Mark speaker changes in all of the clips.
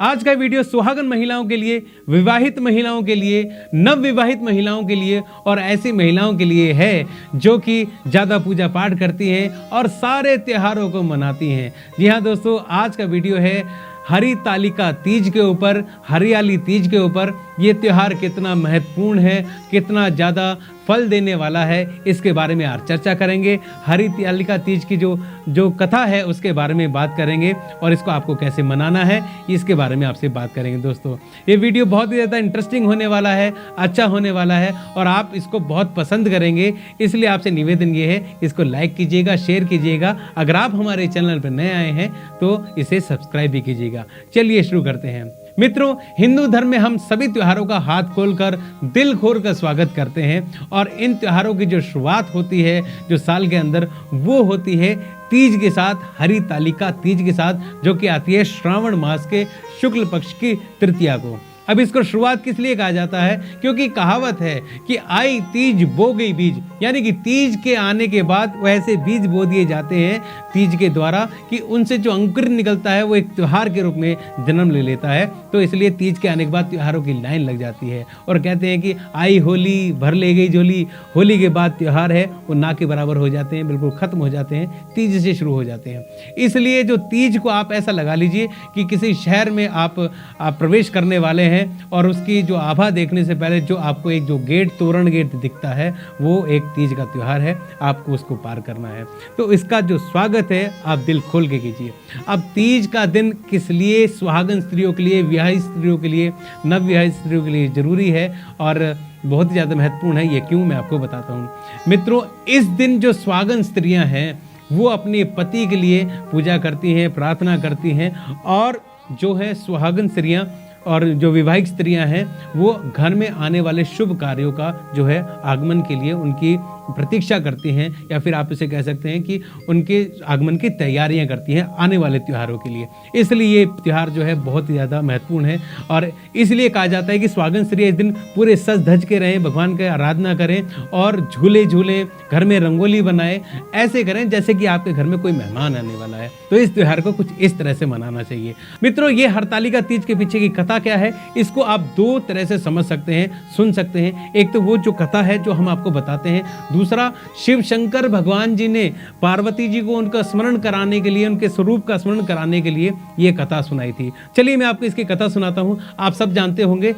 Speaker 1: आज का वीडियो सुहागन महिलाओं के लिए, विवाहित महिलाओं के लिए, नव विवाहित महिलाओं के लिए और ऐसी महिलाओं के लिए है जो कि ज़्यादा पूजा पाठ करती हैं और सारे त्योहारों को मनाती हैं। जी हाँ दोस्तों, आज का वीडियो है हरितालिका तीज के ऊपर, हरियाली तीज के ऊपर। ये त्योहार कितना महत्वपूर्ण है, कितना ज़्यादा फल देने वाला है, इसके बारे में आज चर्चा करेंगे। हरितालिका तीज की जो कथा है उसके बारे में बात करेंगे और इसको आपको कैसे मनाना है इसके बारे में आपसे बात करेंगे। दोस्तों ये वीडियो बहुत ही ज़्यादा इंटरेस्टिंग होने वाला है, अच्छा होने वाला है और आप इसको बहुत पसंद करेंगे। इसलिए आपसे निवेदन ये है, इसको लाइक कीजिएगा, शेयर कीजिएगा। अगर आप हमारे चैनल पर नए आए हैं तो इसे सब्सक्राइब भी कीजिएगा। चलिए शुरू करते हैं। मित्रों, हिंदू धर्म में हम सभी त्योहारों का हाथ खोलकर, दिल खोल कर स्वागत करते हैं और इन त्योहारों की जो शुरुआत होती है जो साल के अंदर, वो होती है तीज के साथ, हरितालिका तीज के साथ, जो कि आती है श्रावण मास के शुक्ल पक्ष की तृतीया को। अब इसको शुरुआत किस लिए कहा जाता है? क्योंकि कहावत है कि आई तीज बो गई बीज, यानी कि तीज के आने के बाद वैसे बीज बो दिए जाते हैं तीज के द्वारा कि उनसे जो अंकुर निकलता है वो एक त्योहार के रूप में जन्म ले लेता है। तो इसलिए तीज के आने के बाद त्योहारों की लाइन लग जाती है और कहते हैं कि आई होली भर ले गई झोली। होली के बाद त्योहार है वो ना के बराबर हो जाते हैं, बिल्कुल खत्म हो जाते हैं, तीज से शुरू हो जाते हैं। इसलिए जो तीज को आप ऐसा लगा लीजिए कि किसी शहर में आप प्रवेश करने वाले हैं और उसकी जो आभा देखने से पहले जो आपको एक जो गेट, तोरण गेट दिखता है, वो एक तीज का त्योहार है, आपको उसको पार करना है। तो इसका जो स्वागत है आप दिल खोल के कीजिए। अब तीज का दिन किस लिए सुहागन स्त्रियों के लिए, विवाहित स्त्रियों के लिए, नव विवाहित स्त्रियों के लिए जरूरी है और बहुत ही ज़्यादा महत्वपूर्ण है, ये क्यों मैं आपको बताता हूँ। मित्रों, इस दिन जो सुहागन स्त्रियाँ हैं वो अपने पति के लिए पूजा करती हैं, प्रार्थना करती हैं और जो है सुहागन स्त्रियाँ और जो विवाहित स्त्रियां हैं वो घर में आने वाले शुभ कार्यों का जो है आगमन के लिए उनकी प्रतीक्षा करती हैं, या फिर आप इसे कह सकते हैं कि उनके आगमन की तैयारियां करती हैं आने वाले त्योहारों के लिए। इसलिए ये त्योहार जो है बहुत ही ज़्यादा महत्वपूर्ण है और इसलिए कहा जाता है कि सुहागन स्त्रियां इस दिन पूरे सज धज के रहें, भगवान की आराधना करें और झूले झूलें, घर में रंगोली बनाएं, ऐसे करें जैसे कि आपके घर में कोई मेहमान आने वाला है। तो इस त्योहार को कुछ इस तरह से मनाना चाहिए। मित्रों, ये हरतालिका तीज के पीछे की कथा क्या है, इसको आप दो तरह से समझ सकते हैं, सुन सकते हैं। एक तो वो जो कथा है जो हम आपको बताते हैं, दूसरा शिव शंकर भगवान जी ने पार्वती जी को उनका स्मरण कराने के लिए, उनके स्वरूप का स्मरण कराने के लिए ये कथा सुनाई थी। चलिए मैं आपको इसकी कथा सुनाता हूँ। आप सब जानते होंगे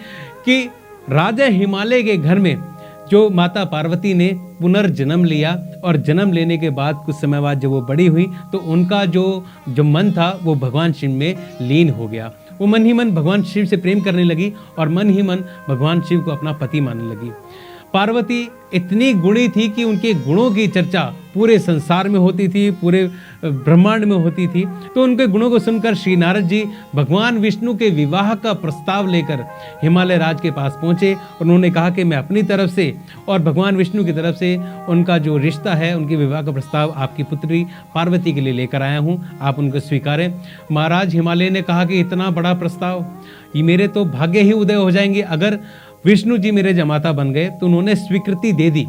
Speaker 1: कि राजा हिमालय के घर में जो माता पार्वती ने पुनर्जन्म लिया और जन्म लेने के बाद कुछ समय बाद जब वो बड़ी हुई तो उनका जो मन था वो भगवान शिव में लीन हो गया। वो मन ही मन भगवान शिव से प्रेम करने लगी और मन ही मन भगवान शिव को अपना पति मानने लगी। पार्वती इतनी गुणी थी कि उनके गुणों की चर्चा पूरे संसार में होती थी, पूरे ब्रह्मांड में होती थी। तो उनके गुणों को सुनकर श्री नारद जी भगवान विष्णु के विवाह का प्रस्ताव लेकर हिमालय राज के पास पहुंचे और उन्होंने कहा कि मैं अपनी तरफ से और भगवान विष्णु की तरफ से उनका जो रिश्ता है, उनके विवाह का प्रस्ताव आपकी पुत्री पार्वती के लिए लेकर आया हूं, आप उनको स्वीकारें। महाराज हिमालय ने कहा कि इतना बड़ा प्रस्ताव, ये मेरे तो भाग्य ही उदय हो जाएंगे अगर विष्णु जी मेरे जमाता बन गए। तो उन्होंने स्वीकृति दे दी।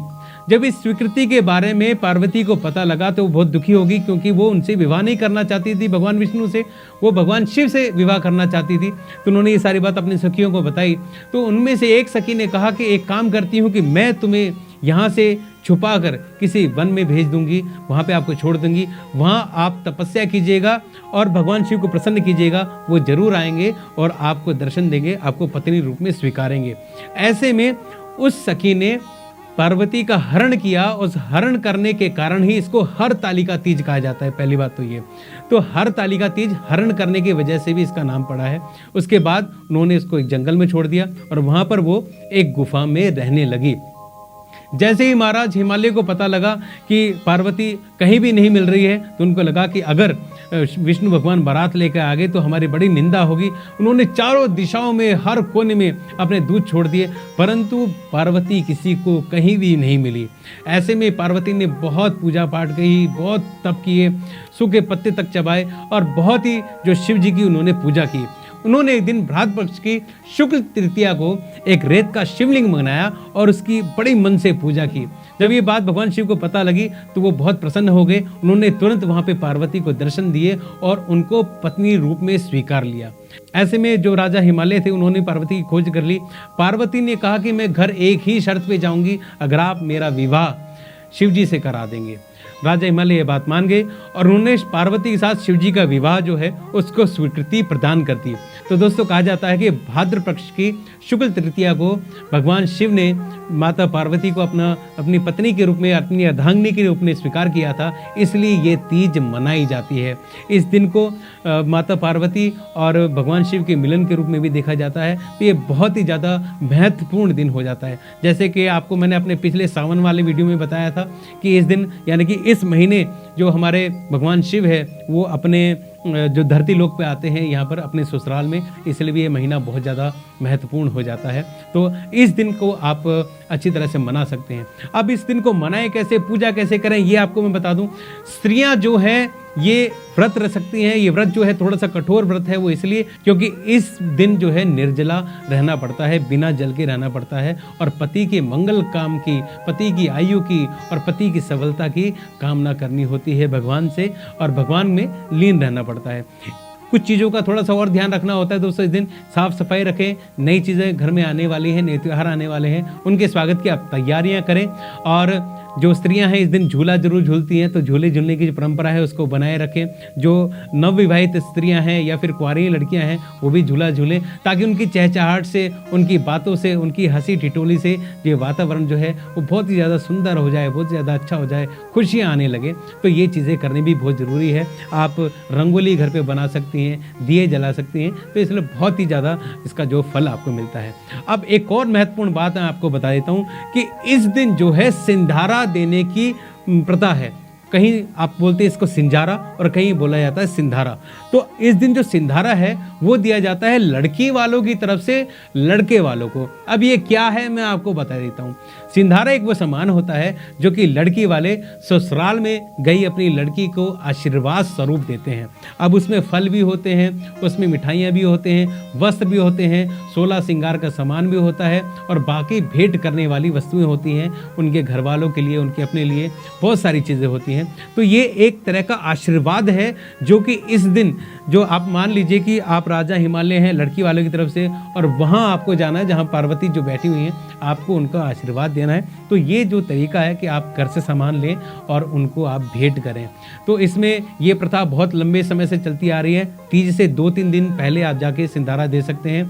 Speaker 1: जब इस स्वीकृति के बारे में पार्वती को पता लगा तो वो बहुत दुखी होगी, क्योंकि वो उनसे विवाह नहीं करना चाहती थी भगवान विष्णु से, वो भगवान शिव से विवाह करना चाहती थी। तो उन्होंने ये सारी बात अपनी सखियों को बताई। तो उनमें से एक सखी ने कहा कि एक काम करती हूँ कि मैं तुम्हें यहाँ से छुपा कर किसी वन में भेज दूंगी, वहाँ पे आपको छोड़ दूंगी, वहाँ आप तपस्या कीजिएगा और भगवान शिव को प्रसन्न कीजिएगा, वो जरूर आएंगे और आपको दर्शन देंगे, आपको पत्नी रूप में स्वीकारेंगे। ऐसे में उस सखी ने पार्वती का हरण किया। उस हरण करने के कारण ही इसको हरतालिका तीज कहा जाता है। पहली बात तो ये, तो हरतालिका तीज हरण करने की वजह से भी इसका नाम पड़ा है। उसके बाद उन्होंने इसको एक जंगल में छोड़ दिया और वहाँ पर वो एक गुफा में रहने लगी। जैसे ही महाराज हिमालय को पता लगा कि पार्वती कहीं भी नहीं मिल रही है तो उनको लगा कि अगर विष्णु भगवान बारात लेकर आ गए तो हमारी बड़ी निंदा होगी। उन्होंने चारों दिशाओं में, हर कोने में अपने दूत छोड़ दिए, परंतु पार्वती किसी को कहीं भी नहीं मिली। ऐसे में पार्वती ने बहुत पूजा पाठ की, बहुत तप किए, सूखे पत्ते तक चबाए और बहुत ही जो शिव जी की उन्होंने पूजा की। उन्होंने एक दिन भ्रात पक्ष की शुक्ल तृतीया को एक रेत का शिवलिंग बनाया और उसकी बड़ी मन से पूजा की। जब ये बात भगवान शिव को पता लगी तो वो बहुत प्रसन्न हो गए। उन्होंने तुरंत वहां पे पार्वती को दर्शन दिए और उनको पत्नी रूप में स्वीकार लिया। ऐसे में जो राजा हिमालय थे उन्होंने पार्वती की खोज कर ली। पार्वती ने कहा कि मैं घर एक ही शर्त पे जाऊंगी, अगर आप मेरा विवाह शिव जी से करा देंगे। राजा हिमालय ये बात मान गए और उन्होंने पार्वती के साथ शिव जी का विवाह जो है उसको स्वीकृति प्रदान कर दी। तो दोस्तों कहा जाता है कि भाद्र पक्ष की शुक्ल तृतीया को भगवान शिव ने माता पार्वती को अपनी पत्नी के रूप में, अपनी अर्धांगिनी के रूप में स्वीकार किया था, इसलिए ये तीज मनाई जाती है। इस दिन को माता पार्वती और भगवान शिव के मिलन के रूप में भी देखा जाता है। तो ये बहुत ही ज़्यादा महत्वपूर्ण दिन हो जाता है। जैसे कि आपको मैंने अपने पिछले सावन वाले वीडियो में बताया था कि इस दिन यानी कि इस महीने जो हमारे भगवान शिव है वो अपने जो धरती लोक पे आते हैं यहाँ पर अपने ससुराल में, इसलिए ये महीना बहुत ज़्यादा महत्वपूर्ण हो जाता है। तो इस दिन को आप अच्छी तरह से मना सकते हैं। अब इस दिन को मनाएं कैसे, पूजा कैसे करें, ये आपको मैं बता दूं। स्त्रियां जो है ये व्रत रख सकती हैं। ये व्रत जो है थोड़ा सा कठोर व्रत है, वो इसलिए क्योंकि इस दिन जो है निर्जला रहना पड़ता है, बिना जल के रहना पड़ता है और पति के मंगल काम की, पति की आयु की और पति की सफलता की कामना करनी होती है भगवान से और भगवान में लीन रहना पड़ता है। कुछ चीज़ों का थोड़ा सा और ध्यान रखना होता है दोस्तों। इस दिन साफ सफाई रखें, नई चीज़ें घर में आने वाली हैं, नए त्यौहार आने वाले हैं, उनके स्वागत की आप तैयारियां करें। और जो स्त्रियां हैं इस दिन झूला जरूर झूलती हैं, तो झूले झूलने की जो परंपरा है उसको बनाए रखें। जो नवविवाहित स्त्रियां हैं या फिर कुंवारी लड़कियां हैं वो भी झूला झूलें, ताकि उनकी चहचहाहट से, उनकी बातों से, उनकी हंसी ठिठोली से ये वातावरण जो है वो बहुत ही ज़्यादा सुंदर हो जाए, बहुत ज़्यादा अच्छा हो जाए, खुशियाँ आने लगे। तो ये चीज़ें करनी भी बहुत ज़रूरी है। आप रंगोली घर पर बना सकती हैं, दिए जला सकती हैं, तो इसलिए बहुत ही ज़्यादा इसका जो फल आपको मिलता है। अब एक और महत्वपूर्ण बात मैं आपको बता देता हूँ कि इस दिन जो है सिंधारा देने की प्रथा है। कहीं आप बोलते हैं इसको सिंजारा और कहीं बोला जाता है सिंधारा। तो इस दिन जो सिंधारा है वो दिया जाता है लड़की वालों की तरफ से लड़के वालों को। अब ये क्या है मैं आपको बता देता हूँ। सिंधारा एक वो सामान होता है जो कि लड़की वाले ससुराल में गई अपनी लड़की को आशीर्वाद स्वरूप देते हैं। अब उसमें फल भी होते हैं, उसमें मिठाइयाँ भी होते हैं, वस्त्र भी होते हैं, 16 श्रृंगार का सामान भी होता है और बाकी भेंट करने वाली वस्तुएं होती हैं उनके घर वालों के लिए, उनके अपने लिए बहुत सारी चीज़ें होती हैं। तो ये एक तरह का आशीर्वाद है जो कि इस दिन जो आप मान लीजिए कि आप राजा हिमालय हैं लड़की वालों की तरफ से और वहाँ आपको जाना है जहाँ पार्वती जो बैठी हुई हैं, आपको उनका आशीर्वाद देना है। तो ये जो तरीका है कि आप घर से सामान लें और उनको आप भेंट करें। तो इसमें ये प्रथा बहुत लंबे समय से चलती आ रही है। तीज से 2-3 दिन पहले आप जाके सिंधारा दे सकते हैं।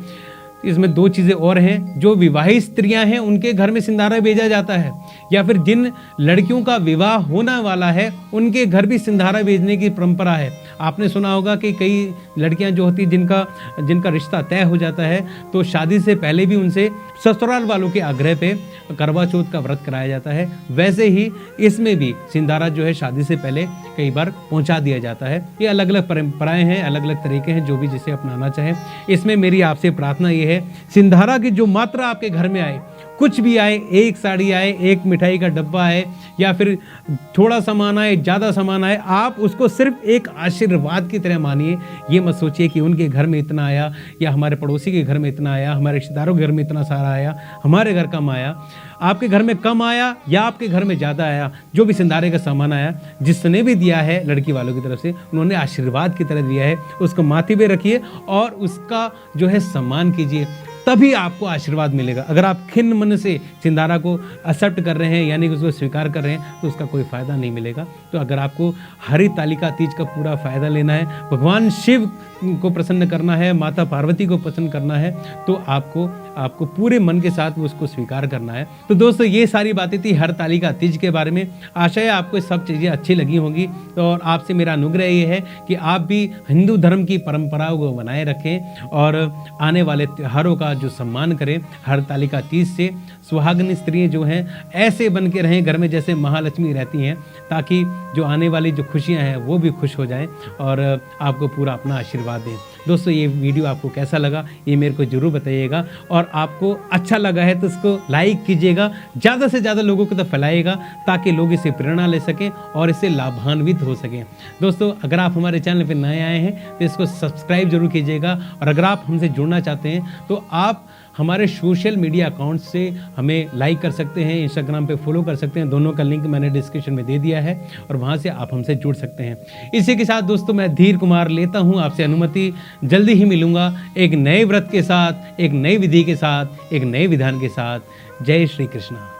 Speaker 1: इसमें 2 चीज़ें और हैं। जो विवाहित स्त्रियां हैं उनके घर में सिंधारा भेजा जाता है, या फिर जिन लड़कियों का विवाह होने वाला है उनके घर भी सिंधारा भेजने की परंपरा है। आपने सुना होगा कि कई लड़कियां जो होती जिनका रिश्ता तय हो जाता है तो शादी से पहले भी उनसे ससुराल वालों के आग्रह पे करवा चौथ का व्रत कराया जाता है। वैसे ही इसमें भी सिंधारा जो है शादी से पहले कई बार पहुंचा दिया जाता है। ये अलग अलग परंपराएं हैं, अलग अलग तरीके हैं, जो भी जिसे अपनाना चाहे। इसमें मेरी आपसे प्रार्थना ये है, सिंधारा की जो मात्रा आपके घर में आए, कुछ भी आए, एक साड़ी आए, एक मिठाई का डब्बा आए या फिर थोड़ा सामान आए, ज़्यादा सामान आए, आप उसको सिर्फ एक आशीर्वाद की तरह मानिए। ये मत सोचिए कि उनके घर में इतना आया या हमारे पड़ोसी के घर में इतना आया, हमारे रिश्तेदारों के घर में इतना सारा आया, हमारे घर कम आया। आपके घर में कम आया या आपके घर में ज़्यादा आया, जो भी सिंधारे का सामान आया, जिसने भी दिया है लड़की वालों की तरफ से, उन्होंने आशीर्वाद की तरह दिया है, उसको माथे पे रखिए और उसका जो है सम्मान कीजिए, तभी आपको आशीर्वाद मिलेगा। अगर आप खिन्न मन से सिंधारा को एक्सेप्ट कर रहे हैं यानी कि उसको स्वीकार कर रहे हैं तो उसका कोई फ़ायदा नहीं मिलेगा। तो अगर आपको हरितालिका तीज का पूरा फ़ायदा लेना है, भगवान शिव को प्रसन्न करना है, माता पार्वती को प्रसन्न करना है, तो आपको पूरे मन के साथ उसको स्वीकार करना है। तो दोस्तों ये सारी बातें थी हरतालिका तीज के बारे में। आशा है आपको सब चीज़ें अच्छी लगी होंगी। तो और आपसे मेरा अनुग्रह ये है कि आप भी हिंदू धर्म की परंपराओं को बनाए रखें और आने वाले त्योहारों का जो सम्मान करें। हरतालिका तीज से सुहागिनी स्त्रियाँ जो हैं ऐसे बन के रहें घर में जैसे महालक्ष्मी रहती हैं, ताकि जो आने वाली जो खुशियाँ हैं वो भी खुश हो जाएं और आपको पूरा अपना आशीर्वाद दें। दोस्तों ये वीडियो आपको कैसा लगा ये मेरे को ज़रूर बताइएगा, और आपको अच्छा लगा है तो इसको लाइक कीजिएगा, ज़्यादा से ज़्यादा लोगों को तो फैलाइएगा ताकि लोग इससे प्रेरणा ले सकें और इससे लाभान्वित हो सकें। दोस्तों अगर आप हमारे चैनल पर नए आए हैं तो इसको सब्सक्राइब जरूर कीजिएगा, और अगर आप हमसे जुड़ना चाहते हैं तो आप हमारे सोशल मीडिया अकाउंट से हमें लाइक कर सकते हैं, इंस्टाग्राम पे फॉलो कर सकते हैं। दोनों का लिंक मैंने डिस्क्रिप्शन में दे दिया है और वहाँ से आप हमसे जुड़ सकते हैं। इसी के साथ दोस्तों मैं धीर कुमार लेता हूँ आपसे अनुमति। जल्दी ही मिलूंगा एक नए व्रत के साथ, एक नई विधि के साथ, एक नए विधान के साथ। जय श्री कृष्ण।